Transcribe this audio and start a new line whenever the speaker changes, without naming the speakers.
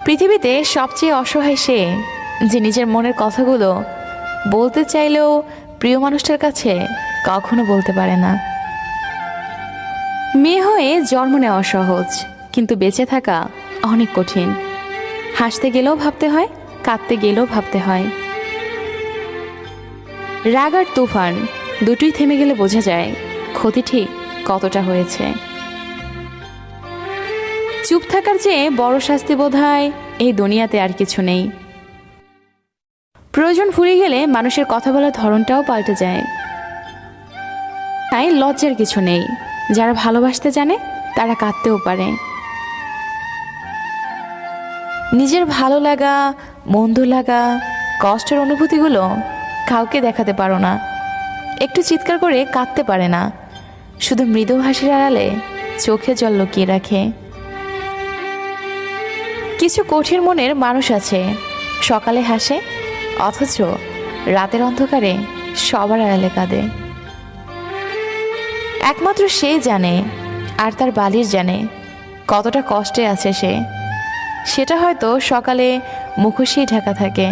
পৃথিবীতে সবচেয়ে অসহায় সে, যে নিজের মনের কথাগুলো বলতে চাইলেও প্রিয় মানুষটার কাছে কখনো বলতে পারে না। মেয়ে হয়ে জন্ম নেওয়া সহজ, কিন্তু বেঁচে থাকা অনেক কঠিন। হাসতে গেলেও ভাবতে হয়, কাঁদতে গেলেও ভাবতে হয়। রাগ আর তুফান দুটোই থেমে গেলে বোঝা যায় ক্ষতি ঠিক কতটা হয়েছে। চুপ থাকার চেয়ে বড় শাস্তি বোধহয় এই দুনিয়াতে আর কিছু নেই। প্রয়োজন ফুরিয়ে গেলে মানুষের কথা বলার ধরনটাও পাল্টে যায়। তাই লজ্জার কিছু নেই। যারা ভালোবাসতে জানে তারা কাঁদতেও পারে। নিজের ভালো লাগা, মন্দ লাগা, কষ্টের অনুভূতিগুলো কাউকে দেখাতে পারো না। একটু চিৎকার করে কাঁদতে পারে না, শুধু মৃদু হাসির আড়ালে চোখে জল লুকিয়ে রাখে। কিছু কঠিন মনের মানুষ আছে, সকালে হাসে অথচ রাতের অন্ধকারে সবার আড়ালে কাঁদে। একমাত্র সে জানে আর তার বালির জানে কতটা কষ্টে আছে সে। সেটা হয়তো সকালে মুখোশেই ঢাকা থাকে।